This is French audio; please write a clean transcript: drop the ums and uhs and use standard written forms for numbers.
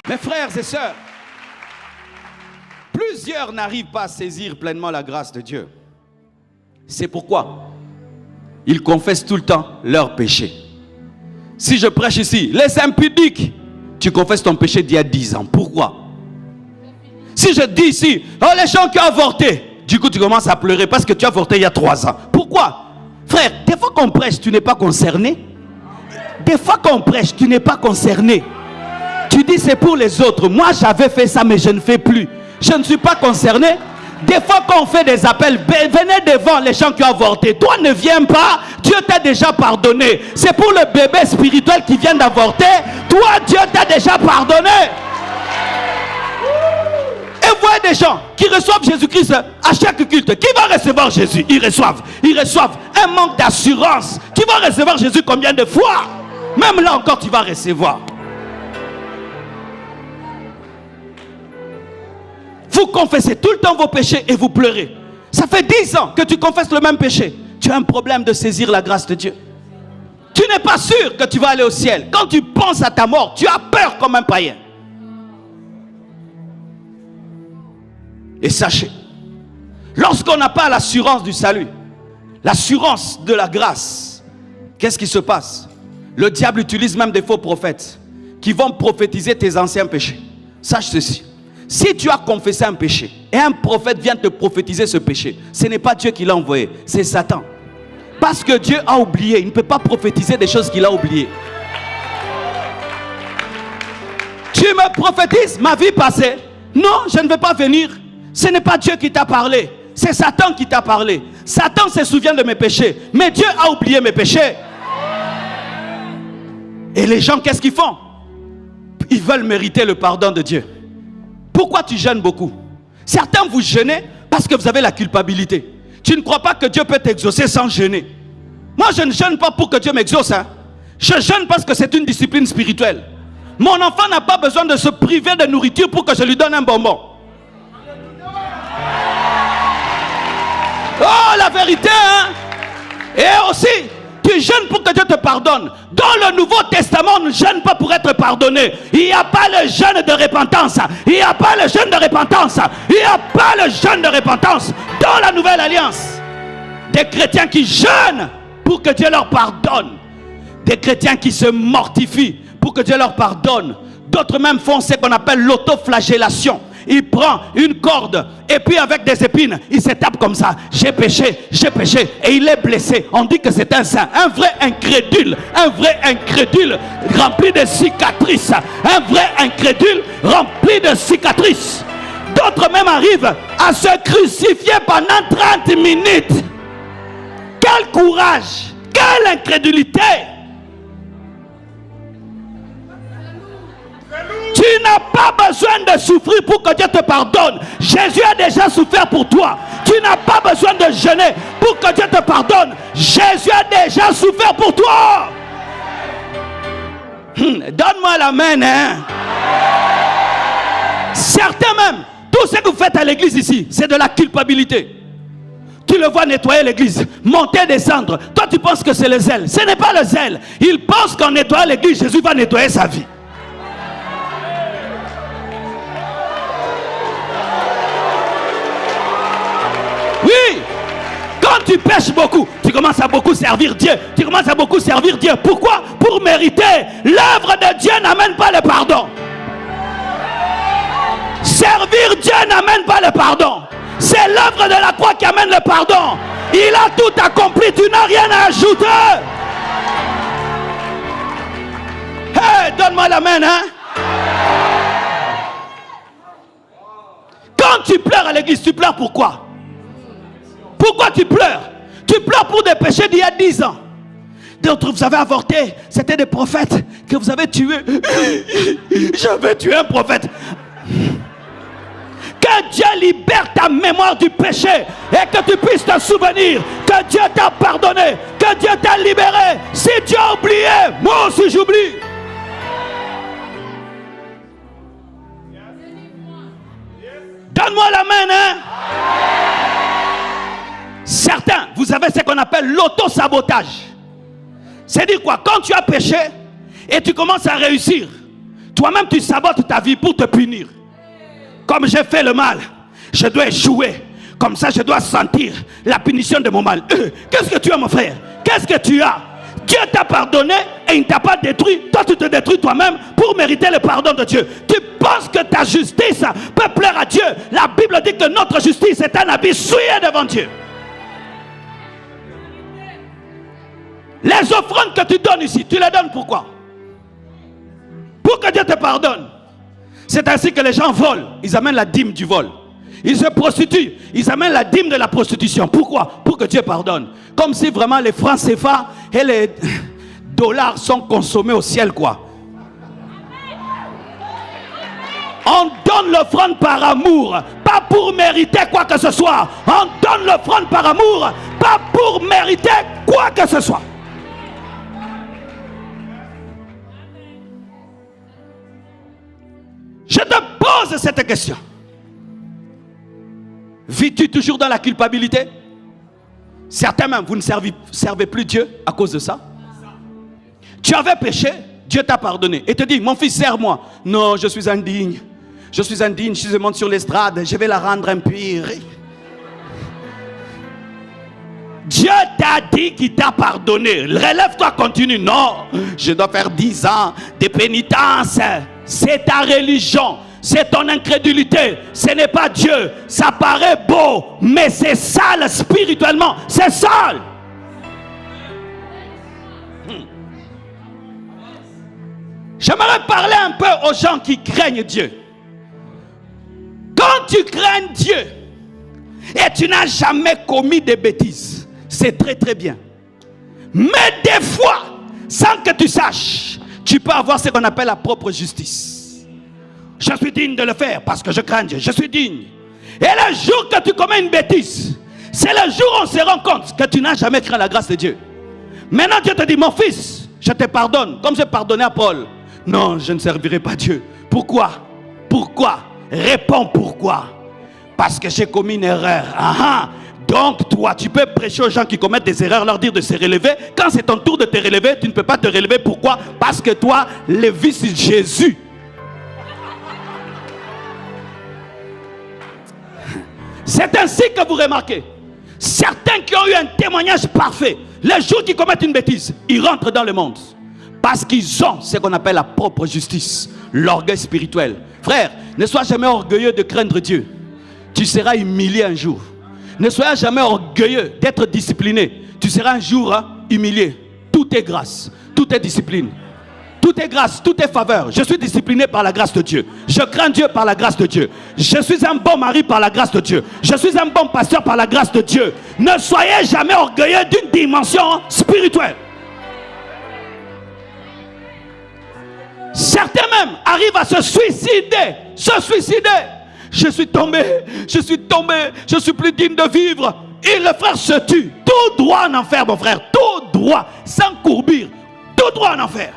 Mes frères et sœurs, plusieurs n'arrivent pas à saisir pleinement la grâce de Dieu. C'est pourquoi ils confessent tout le temps leurs péchés. Si je prêche ici, les impudiques, tu confesses ton péché d'il y a 10 ans. Pourquoi? Si je dis ici, oh, les gens qui ont avorté, du coup tu commences à pleurer parce que tu as avorté il y a 3 ans. Pourquoi? Frère, des fois qu'on prêche, tu n'es pas concerné. Des fois qu'on prêche, tu n'es pas concerné. Tu dis c'est pour les autres. Moi j'avais fait ça mais je ne fais plus. Je ne suis pas concerné. Des fois quand on fait des appels, venez devant les gens qui ont avorté. Toi ne viens pas, Dieu t'a déjà pardonné. C'est pour le bébé spirituel qui vient d'avorter. Toi Dieu t'a déjà pardonné. Et vous voyez des gens qui reçoivent Jésus-Christ à chaque culte. Qui va recevoir Jésus? Ils reçoivent un manque d'assurance. Tu vas recevoir Jésus combien de fois? Même là encore tu vas recevoir. Vous confessez tout le temps vos péchés et vous pleurez. Ça fait 10 ans que tu confesses le même péché. Tu as un problème de saisir la grâce de Dieu. Tu n'es pas sûr que tu vas aller au ciel. Quand tu penses à ta mort, tu as peur comme un païen. Et sachez, lorsqu'on n'a pas l'assurance du salut, l'assurance de la grâce, qu'est-ce qui se passe? Le diable utilise même des faux prophètes qui vont prophétiser tes anciens péchés. Sache ceci. Si tu as confessé un péché et un prophète vient te prophétiser ce péché, ce n'est pas Dieu qui l'a envoyé, c'est Satan. Parce que Dieu a oublié, il ne peut pas prophétiser des choses qu'il a oubliées. Tu me prophétises ma vie passée? Non, je ne vais pas venir. Ce n'est pas Dieu qui t'a parlé, c'est Satan qui t'a parlé. Satan se souvient de mes péchés, mais Dieu a oublié mes péchés. Et les gens, qu'est-ce qu'ils font? Ils veulent mériter le pardon de Dieu. Pourquoi tu jeûnes beaucoup? Certains vous jeûnez parce que vous avez la culpabilité. Tu ne crois pas que Dieu peut t'exaucer sans jeûner. Moi je ne jeûne pas pour que Dieu m'exauce. Je jeûne parce que c'est une discipline spirituelle. Mon enfant n'a pas besoin de se priver de nourriture pour que je lui donne un bonbon. Oh la vérité Et aussi tu jeûnes pour que Dieu te pardonne. Dans le Nouveau Testament, on ne jeûne pas pour être pardonné. Il n'y a pas le jeûne de repentance. Il n'y a pas le jeûne de repentance. Il n'y a pas le jeûne de repentance dans la Nouvelle Alliance. Des chrétiens qui jeûnent pour que Dieu leur pardonne. Des chrétiens qui se mortifient pour que Dieu leur pardonne. D'autres même font ce qu'on appelle l'autoflagellation. Il prend une corde et puis avec des épines, il se tape comme ça. J'ai péché et il est blessé. On dit que c'est un saint, un vrai incrédule rempli de cicatrices. Un vrai incrédule rempli de cicatrices. D'autres même arrivent à se crucifier pendant 30 minutes. Quel courage, quelle incrédulité! Tu n'as pas besoin de souffrir pour que Dieu te pardonne. Jésus a déjà souffert pour toi. Tu n'as pas besoin de jeûner pour que Dieu te pardonne. Jésus a déjà souffert pour toi. Donne-moi l'amen. Certains même, tout ce que vous faites à l'église ici, c'est de la culpabilité. Tu le vois nettoyer l'église, monter, descendre. Toi tu penses que c'est le zèle. Ce n'est pas le zèle. Il pense qu'en nettoyant l'église, Jésus va nettoyer sa vie. Oui, quand tu pêches beaucoup, tu commences à beaucoup servir Dieu. Tu commences à beaucoup servir Dieu. Pourquoi? Pour mériter. L'œuvre de Dieu n'amène pas le pardon. Servir Dieu n'amène pas le pardon. C'est l'œuvre de la croix qui amène le pardon. Il a tout accompli, tu n'as rien à ajouter. Hey, donne-moi l'amen, Quand tu pleures à l'église, tu pleures pourquoi? Pourquoi tu pleures? Tu pleures pour des péchés d'il y a 10 ans. D'autres, vous avez avorté. C'était des prophètes que vous avez tués. J'avais tué un prophète. Que Dieu libère ta mémoire du péché et que tu puisses te souvenir que Dieu t'a pardonné, que Dieu t'a libéré. Si tu as oublié, moi aussi j'oublie. Donne-moi la main, Certains, vous avez ce qu'on appelle l'auto-sabotage. C'est-à-dire quoi? Quand tu as péché et tu commences à réussir, Toi-même, tu sabotes ta vie pour te punir. Comme j'ai fait le mal, je dois échouer. Comme ça, je dois sentir la punition de mon mal. Qu'est-ce que tu as, mon frère? Qu'est-ce que tu as? Dieu t'a pardonné et il ne t'a pas détruit. Toi, tu te détruis toi-même pour mériter le pardon de Dieu. Tu penses que ta justice peut plaire à Dieu. La Bible dit que notre justice est un habit souillé devant Dieu. Les offrandes que tu donnes ici, tu les donnes pourquoi? Pour que Dieu te pardonne. C'est ainsi que les gens volent. Ils amènent la dîme du vol. Ils se prostituent. Ils amènent la dîme de la prostitution. Pourquoi? Pour que Dieu pardonne. Comme si vraiment les francs CFA et les dollars sont consommés au ciel, quoi. On donne l'offrande par amour, pas pour mériter quoi que ce soit. On donne l'offrande par amour, pas pour mériter quoi que ce soit. Je te pose cette question. Vis-tu toujours dans la culpabilité? Certains même, vous ne servez plus Dieu à cause de ça. Tu avais péché, Dieu t'a pardonné. Et te dit, mon fils, sers-moi. Non, je suis indigne. Je suis indigne, je monte sur l'estrade, je vais la rendre impure. Dieu t'a dit qu'il t'a pardonné. Relève-toi, continue. Non, je dois faire 10 ans de pénitence. C'est ta religion. C'est ton incrédulité. Ce n'est pas Dieu. Ça paraît beau, mais c'est sale spirituellement. C'est sale. J'aimerais parler un peu aux gens qui craignent Dieu. Quand tu crains Dieu et tu n'as jamais commis de bêtises, c'est très très bien. Mais des fois, sans que tu saches, tu peux avoir ce qu'on appelle la propre justice. Je suis digne de le faire parce que je crains Dieu. Je suis digne. Et le jour que tu commets une bêtise, c'est le jour où on se rend compte que tu n'as jamais craint la grâce de Dieu. Maintenant Dieu te dit, mon fils, je te pardonne, comme j'ai pardonné à Paul. Non, je ne servirai pas Dieu. Pourquoi? Pourquoi? Réponds pourquoi. Parce que j'ai commis une erreur. Donc toi, tu peux prêcher aux gens qui commettent des erreurs, leur dire de se relever. Quand c'est ton tour de te relever, tu ne peux pas te relever. Pourquoi? Parce que toi, le fils de Jésus. C'est ainsi que vous remarquez. Certains qui ont eu un témoignage parfait, les jours qu'ils commettent une bêtise, ils rentrent dans le monde. Parce qu'ils ont ce qu'on appelle la propre justice, l'orgueil spirituel. Frère, ne sois jamais orgueilleux de craindre Dieu. Tu seras humilié un jour. Ne sois jamais orgueilleux d'être discipliné. Tu seras un jour humilié. Tout est grâce, tout est discipline. Tout est grâce, tout est faveur. Je suis discipliné par la grâce de Dieu. Je crains Dieu par la grâce de Dieu. Je suis un bon mari par la grâce de Dieu. Je suis un bon pasteur par la grâce de Dieu. Ne soyez jamais orgueilleux d'une dimension spirituelle. Certains même arrivent à se suicider. Se suicider. Je suis tombé, je suis plus digne de vivre. Et le frère se tue. Tout droit en enfer, mon frère. Tout droit, sans courbir. Tout droit en enfer.